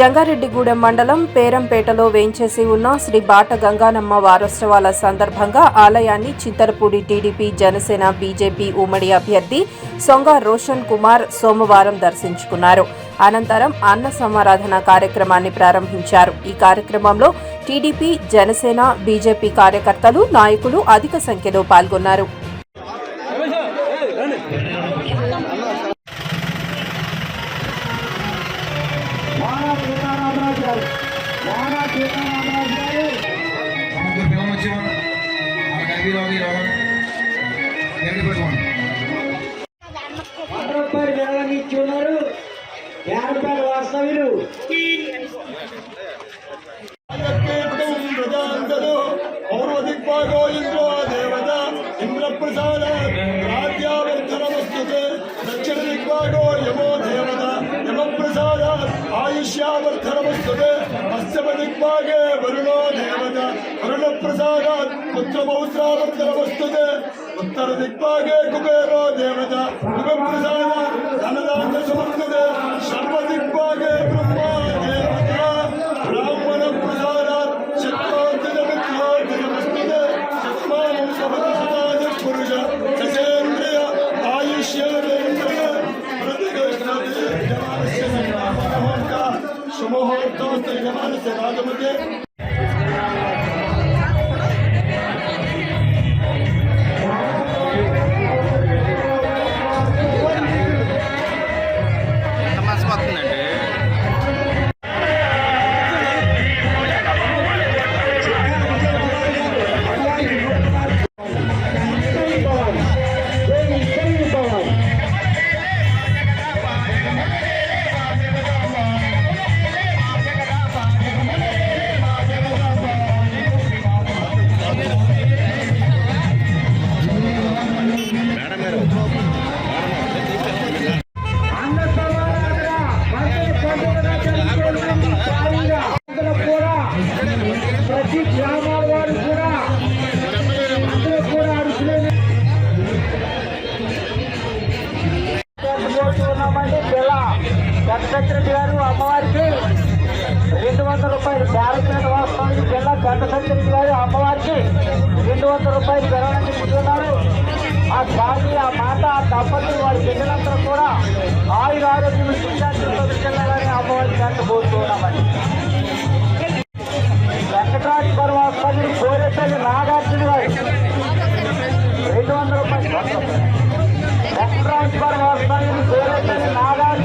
జంగారెడ్డిగూడెం మండలం పేరంపేటలో వేంచేసి ఉన్న శ్రీ బాట గంగానమ్మ వారోత్సవాల సందర్భంగా ఆలయాన్ని చింతలపూడి టీడీపీ జనసేన బీజేపీ ఉమ్మడి అభ్యర్థి సొంగ రోషన్ కుమార్ సోమవారం దర్శించుకున్నారు. అనంతరం అన్న సమారాధన కార్యక్రమాన్ని ప్రారంభించారు. ఈ కార్యక్రమంలో టీడీపీ, జనసేన, బీజేపీ కార్యకర్తలు, నాయకులు అధిక సంఖ్యలో పాల్గొన్నారు. వాస్తవ్యులు పౌర్వదిగ్భాగో ఇంద్రో దేవత ఇంద్రప్రసాద రాజ్యావర్ధనమస్తుతే దక్షిణ దిగ్భాగో యమో దేవత యమప్రసాద ఆయుష్యావర్ధనమస్తుతే పశ్చిమ దిగ్భాగే వరుణో దేవత వరుణప్రసాదాత్ పుత్రపౌత్రావర్ధనమస్తుతే ఉత్తర దిగ్భాగే కుబేరో దేవత కుబేరప్రసాదాత్ ధనదాన సమర్థతే సర్వ దిగ్భాగే బ్రహ్మా దేవత బ్రాహ్మణ ప్రసాదాత్ శక్రోర్జనమిత్రోర్జనమస్తుతే శతమానం సమర్థసదాజ పురుష సచేంద్రియ ఆయుష్యేంద్రియ ప్రతిగోష్ఠతే జమానస్య సంగ్రామహోర్త సుముహూర్తోస్త జమానస్య రాజమతే గంటసత్రి గారు అమ్మవారికి 200 రూపాయలు, పేరపేట వాస్తవానికి జిల్లా గంటసత్రి గారు అమ్మవారికి 200 రూపాయలు విరాళాన్ని ఇస్తున్నారు. ఆ స్వామి, ఆ మాత, ఆ దంపతులు వారి బిడ్డలందరూ కూడా ఆయుర ఆరోగ్యం విద్యార్థులతో విద్యాలని అమ్మవారికి కట్టబోతున్నామండి. వెంకటరాజపురం వాస్తవానికి కోరేపల్లి నాగార్జున గారు 200 రూపాయలు. వెంకటరాజపురం వాస్తవానికి కోరేపల్లి నాగార్జున